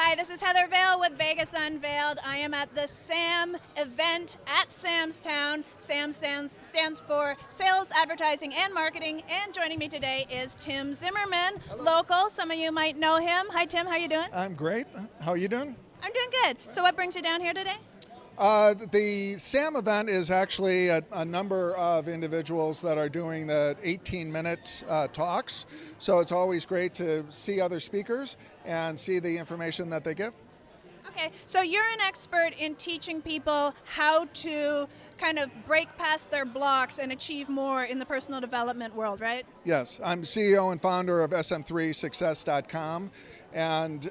Hi, this is Heather Vale with Vegas UnVALEd. I am at the SAM event at Sam's Town. SAM stands for Sales, Advertising, and Marketing. And joining me today is Tim Zimmerman, local. Some of you might know him. Hi, Tim. How you doing? I'm great. How are you doing? I'm doing good. So what brings you down here today? The SAM event is actually a number of individuals that are doing the 18-minute talks. So it's always great to see other speakers and see the information that they give. Okay, so you're an expert in teaching people how to kind of break past their blocks and achieve more in the personal development world, right? Yes, I'm CEO and founder of SM3 Success.com, and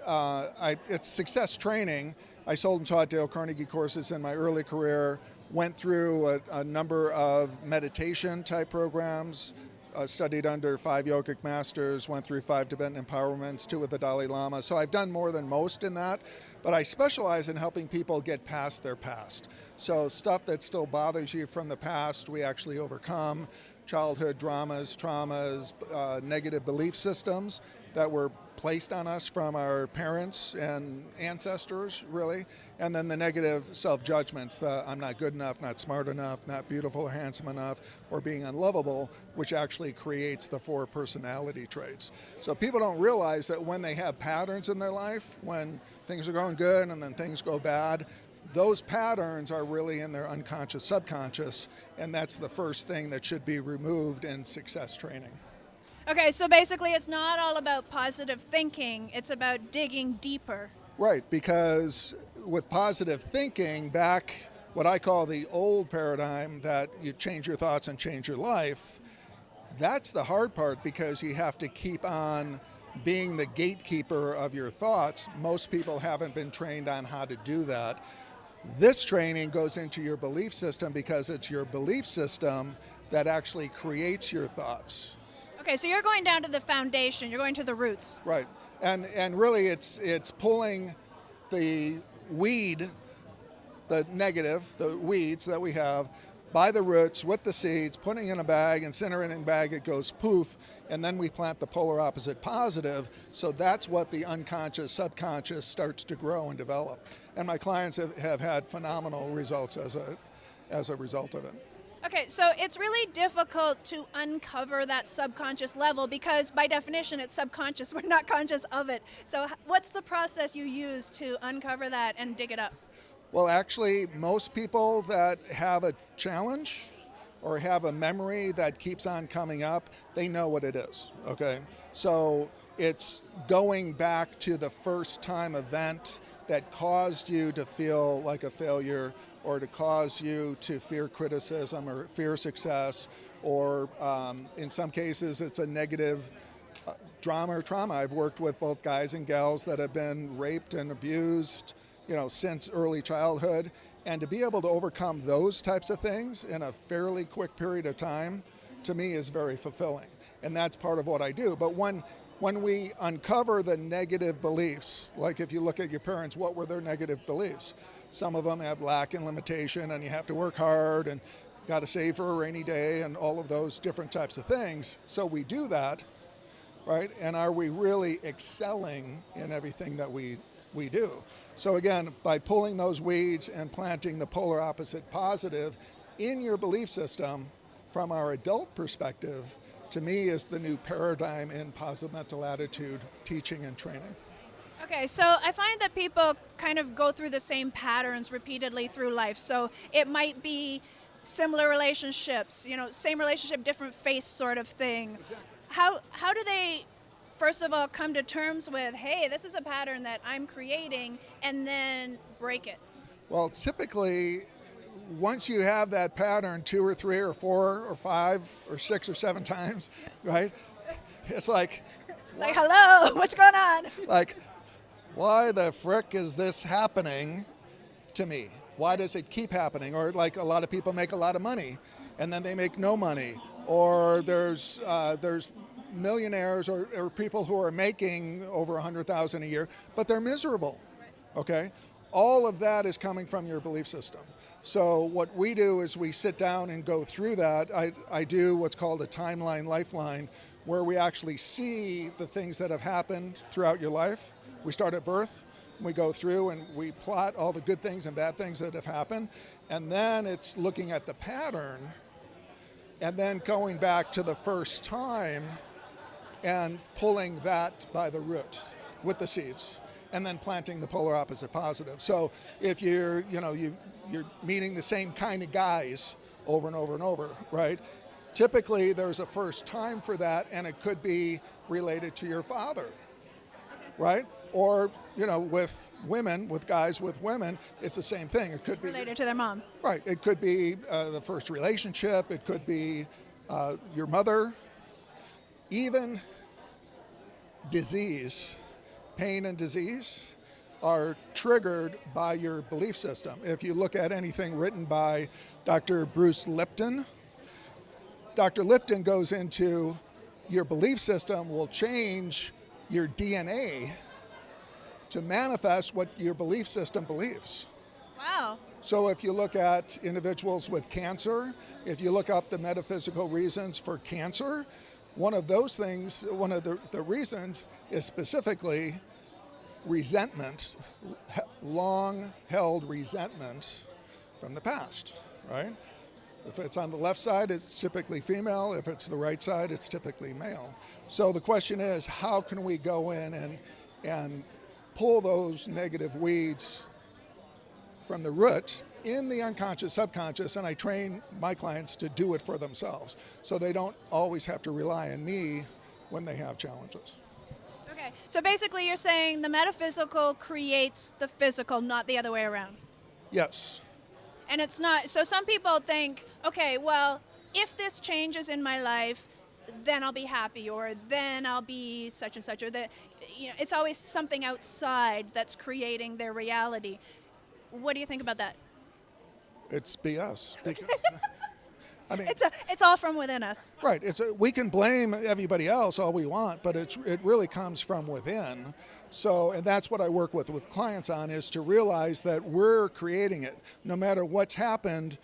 it's success training. I sold and taught Dale Carnegie courses in my early career, went through a number of meditation type programs, studied under 5 yogic masters, went through 5 Tibetan empowerments, 2 with the Dalai Lama. So I've done more than most in that, but I specialize in helping people get past their past. So stuff that still bothers you from the past, we actually overcome. Childhood dramas, traumas, negative belief systems that were placed on us from our parents and ancestors, really, and then the negative self-judgments that I'm not good enough, not smart enough, not beautiful or handsome enough, or being unlovable, which actually creates the 4 personality traits. So people don't realize that when they have patterns in their life, when things are going good and then things go bad, those patterns are really in their unconscious, subconscious, and that's the first thing that should be removed in success training. Okay, so basically it's not all about positive thinking, it's about digging deeper. Right, because with positive thinking, back what I call the old paradigm that you change your thoughts and change your life, that's the hard part because you have to keep on being the gatekeeper of your thoughts. Most people haven't been trained on how to do that. This training goes into your belief system because it's your belief system that actually creates your thoughts. Okay, so you're going down to the foundation, you're going to the roots. Right, and really it's pulling the weed, the negative, the weeds that we have, by the roots with the seeds, putting in a bag, incinerating in a bag, it goes poof, and then we plant the polar opposite positive, so that's what the unconscious, subconscious starts to grow and develop. And my clients have had phenomenal results as a result of it. Okay, so it's really difficult to uncover that subconscious level because by definition it's subconscious, we're not conscious of it. So what's the process you use to uncover that and dig it up? Well, actually, most people that have a challenge or have a memory that keeps on coming up, they know what it is, okay? So it's going back to the first time event that caused you to feel like a failure or to cause you to fear criticism or fear success, or in some cases it's a negative drama or trauma. I've worked with both guys and gals that have been raped and abused, since early childhood, and to be able to overcome those types of things in a fairly quick period of time, to me is very fulfilling, and that's part of what I do. But when we uncover the negative beliefs, like if you look at your parents, what were their negative beliefs? Some of them have lack and limitation, and you have to work hard, and got to save for a rainy day, and all of those different types of things. So we do that, right? And are we really excelling in everything that we do? So again, by pulling those weeds and planting the polar opposite positive in your belief system, from our adult perspective, to me is the new paradigm in positive mental attitude teaching and training. Okay, so I find that people kind of go through the same patterns repeatedly through life. So it might be similar relationships, same relationship, different face sort of thing. Exactly. How do they, first of all, come to terms with, hey, this is a pattern that I'm creating, and then break it? Well, typically, once you have that pattern 2 or 3 or 4 or 5 or 6 or 7 times, right? It's like, hello, what's going on? Like, why the frick is this happening to me? Why does it keep happening? Or like a lot of people make a lot of money and then they make no money. Or there's millionaires or people who are making over $100,000 a year, but they're miserable, okay? All of that is coming from your belief system. So what we do is we sit down and go through that. I do what's called a timeline lifeline, where we actually see the things that have happened throughout your life. We start at birth, We go through and we plot all the good things and bad things that have happened. And then it's looking at the pattern and then going back to the first time and pulling that by the root with the seeds and then planting the polar opposite positive. So if you're meeting the same kind of guys over and over and over, right? Typically there's a first time for that, and it could be related to your father, right? Or, with women, with guys with women, it's the same thing. It could be related to their mom. Right. It could be the first relationship. It could be your mother. Even disease, pain and disease are triggered by your belief system. If you look at anything written by Dr. Bruce Lipton, Dr. Lipton goes into your belief system will change your DNA to manifest what your belief system believes. Wow. So if you look at individuals with cancer, if you look up the metaphysical reasons for cancer, one of those things, one of the reasons is specifically resentment, long-held resentment from the past, right? If it's on the left side, it's typically female. If it's the right side, it's typically male. So the question is, how can we go in and pull those negative weeds from the root in the unconscious, subconscious, and I train my clients to do it for themselves so they don't always have to rely on me when they have challenges. Okay, so basically you're saying the metaphysical creates the physical, not the other way around. Yes. And it's not, so some people think, okay, well, if this changes in my life, then I'll be happy, or then I'll be such and such, or that, it's always something outside that's creating their reality. What do you think about that? It's BS. I mean, it's all from within us. Right. We can blame everybody else all we want, but it really comes from within. So, and that's what I work with clients on, is to realize that we're creating it, no matter what's happened.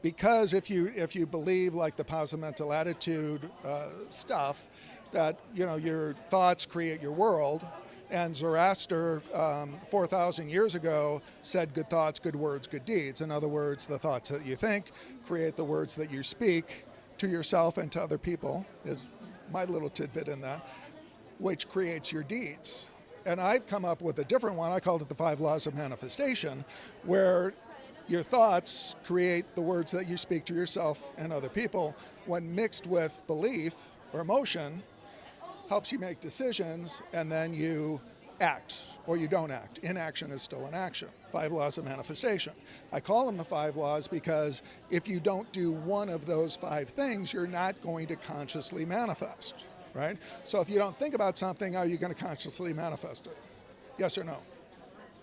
Because if you believe like the positive mental attitude stuff, that your thoughts create your world, and Zoroaster 4,000 years ago said good thoughts, good words, good deeds. In other words, the thoughts that you think create the words that you speak to yourself and to other people, is my little tidbit in that, which creates your deeds. And I've come up with a different one. I called it the 5 laws of manifestation, where your thoughts create the words that you speak to yourself and other people. When mixed with belief or emotion, helps you make decisions, and then you act or you don't act. Inaction is still an action. 5 laws of manifestation. I call them the 5 laws because if you don't do one of those 5 things, you're not going to consciously manifest, right? So if you don't think about something, are you going to consciously manifest it? Yes or no?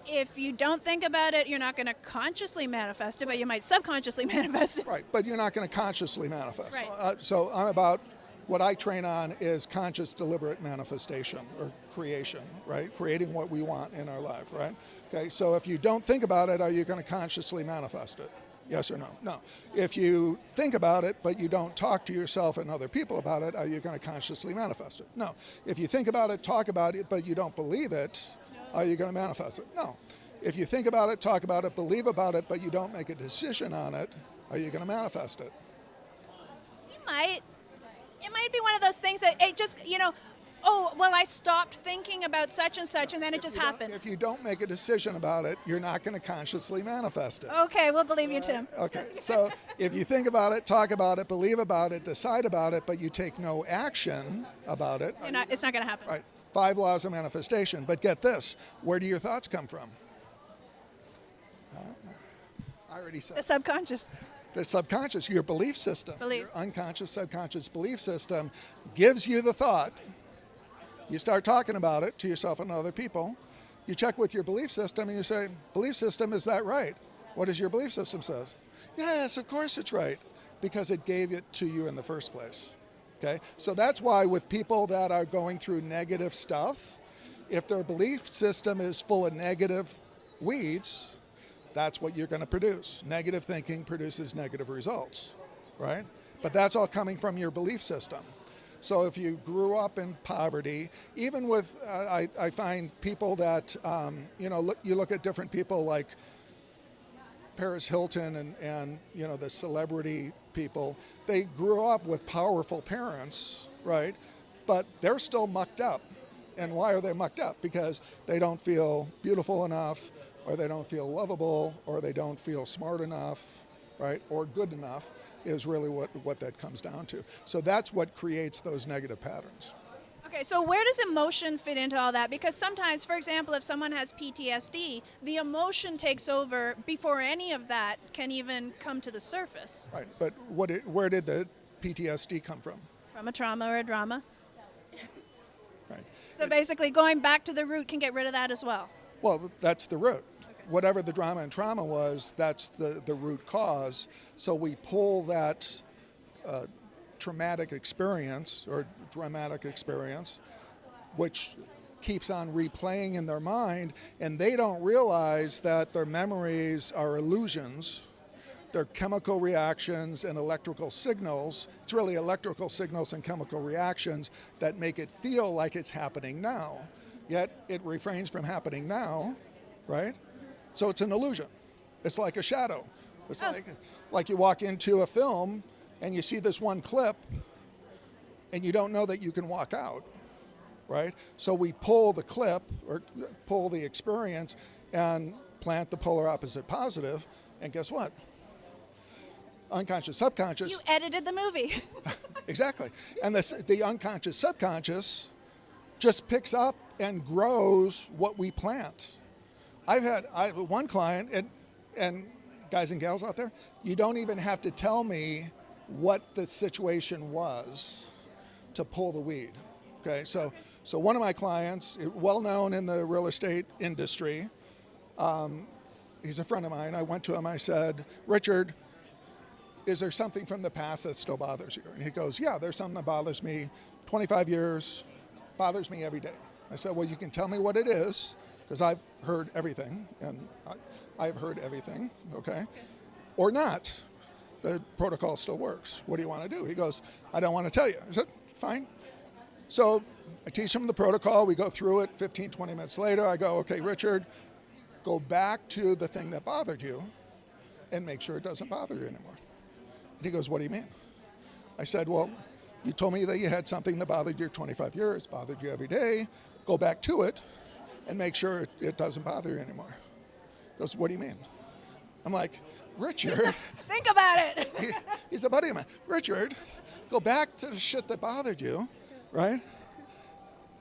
If you don't think about it, you're not going to consciously manifest it, but you might subconsciously manifest it. Right, but you're not going to consciously manifest. Right. So I'm about, what I train on is conscious, deliberate manifestation or creation, right? Creating what we want in our life, right? Okay, so if you don't think about it, are you going to consciously manifest it? Yes or no? No. If you think about it, but you don't talk to yourself and other people about it, are you going to consciously manifest it? No. If you think about it, talk about it, but you don't believe it, are you going to manifest it? No. If you think about it, talk about it, believe about it, but you don't make a decision on it, are you going to manifest it? You might. It might be one of those things that it just, oh, well, I stopped thinking about such and such, and then it just happened. If you don't make a decision about it, you're not going to consciously manifest it. Okay, we'll believe you, Tim. Okay, so if you think about it, talk about it, believe about it, decide about it, but you take no action about it. It's not going to happen. Right. 5 laws of manifestation. But get this, where do your thoughts come from? I already said. The subconscious. The subconscious, your belief system, Beliefs. your unconscious, subconscious belief system gives you the thought. You start talking about it to yourself and other people. You check with your belief system and you say, belief system, is that right? What does your belief system says? Yes, of course it's right, because it gave it to you in the first place. Okay, so that's why with people that are going through negative stuff, if their belief system is full of negative weeds, that's what you're going to produce. Negative thinking produces negative results, right? But that's all coming from your belief system. So if you grew up in poverty, even with, I find people that, you look at different people like Paris Hilton and the celebrity people, they grew up with powerful parents, right? But they're still mucked up. And why are they mucked up? Because they don't feel beautiful enough, or they don't feel lovable, or they don't feel smart enough, right? Or good enough is really what that comes down to. So that's what creates those negative patterns. Okay, so where does emotion fit into all that? Because sometimes, for example, if someone has PTSD, the emotion takes over before any of that can even come to the surface. Right, but where did the PTSD come from? From a trauma or a drama. Right. So basically going back to the root can get rid of that as well. Well, that's the root. Okay. Whatever the drama and trauma was, that's the root cause. So we pull that traumatic experience or dramatic experience, which keeps on replaying in their mind, and they don't realize that their memories are illusions. They're chemical reactions and electrical signals. It's really electrical signals and chemical reactions that make it feel like it's happening now, yet it refrains from happening now, right? So it's an illusion. It's like a shadow. It's like you walk into a film and you see this one clip and you don't know that you can walk out, right? So we pull the clip or pull the experience and plant the polar opposite positive, and guess what? Unconscious, subconscious. You edited the movie. Exactly. And the unconscious, subconscious just picks up and grows what we plant. I have one client, and guys and gals out there, you don't even have to tell me what the situation was to pull the weed. Okay, so one of my clients, well known in the real estate industry, he's a friend of mine. I went to him, I said, Richard, is there something from the past that still bothers you? And he goes, yeah, there's something that bothers me 25 years, bothers me every day. I said, well, you can tell me what it is, because I've heard everything, and I've heard everything, okay? Or not. The protocol still works. What do you want to do? He goes, I don't want to tell you. I said, fine. So I teach him the protocol. We go through it. 15, 20 minutes later, I go, okay, Richard, go back to the thing that bothered you and make sure it doesn't bother you anymore. And he goes, what do you mean? I said, well, you told me that you had something that bothered you 25 years, bothered you every day. Go back to it and make sure it doesn't bother you anymore. He goes, what do you mean? I'm like, Richard. Think about it. He's a buddy of mine. Richard, go back to the shit that bothered you, right?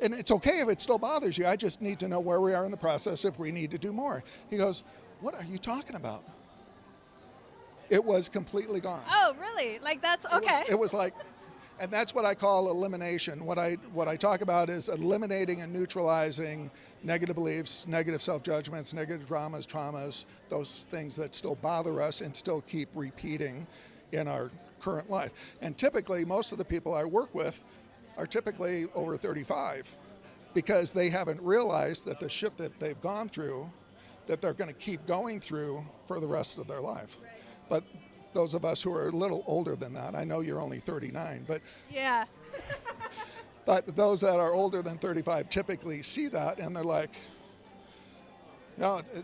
And it's okay if it still bothers you. I just need to know where we are in the process if we need to do more. He goes, what are you talking about? It was completely gone. Oh, really? Like that's okay. It was like, and that's what I call elimination. What I talk about is eliminating and neutralizing negative beliefs, negative self-judgments, negative dramas, traumas, those things that still bother us and still keep repeating in our current life. And typically, most of the people I work with are typically over 35 because they haven't realized that the shit that they've gone through, that they're going to keep going through for the rest of their life. But those of us who are a little older than that, I know you're only 39, but yeah. But those that are older than 35 typically see that and they're like,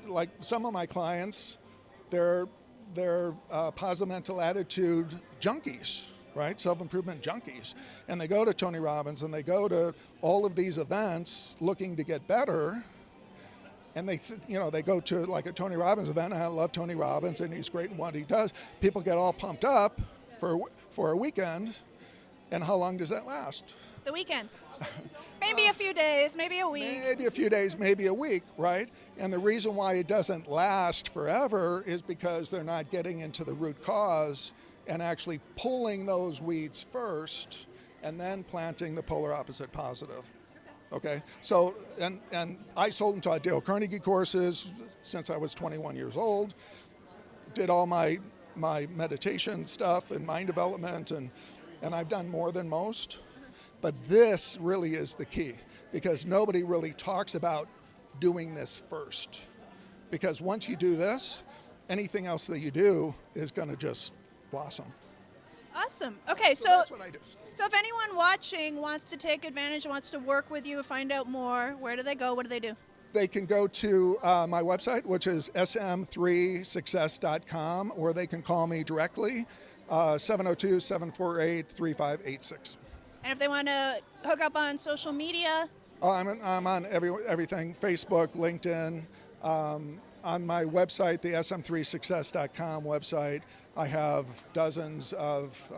like some of my clients, they're positive mental attitude junkies, right? Self-improvement junkies. And they go to Tony Robbins and they go to all of these events looking to get better. And they go to like a Tony Robbins event, and I love Tony Robbins, and he's great in what he does. People get all pumped up for a weekend, and how long does that last? The weekend. Maybe a few days, maybe a week. Maybe a few days, maybe a week, right? And the reason why it doesn't last forever is because they're not getting into the root cause and actually pulling those weeds first, and then planting the polar opposite positive. Okay, so, and I sold into Dale Carnegie courses since I was 21 years old, did all my meditation stuff and mind development, and I've done more than most. But this really is the key, because nobody really talks about doing this first. Because once you do this, anything else that you do is going to just blossom. Awesome. Okay, So so that's what I do. so if anyone watching wants to take advantage, wants to work with you, find out more, where do they go? What do they do? They can go to my website, which is SM3Success.com, or they can call me directly, 702-748-3586. And if they want to hook up on social media, I'm on everything, Facebook, LinkedIn. On my website, the SM3Success.com website, I have dozens of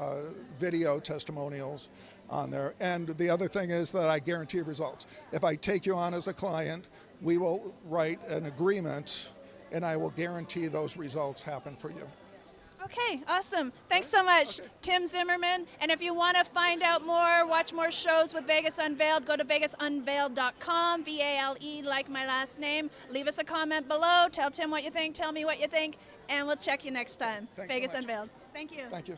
video testimonials on there. And the other thing is that I guarantee results. If I take you on as a client, we will write an agreement, and I will guarantee those results happen for you. okay, awesome. Thanks so much, Okay. Tim Zimmerman. And if you want to find out more, watch more shows with Vegas Unveiled, go to vegasunveiled.com, VALE like my last name. Leave us a comment below. Tell Tim what you think. Tell me what you think. And we'll check you next time. Thanks so Vegas much. Unveiled. Thank you. Thank you.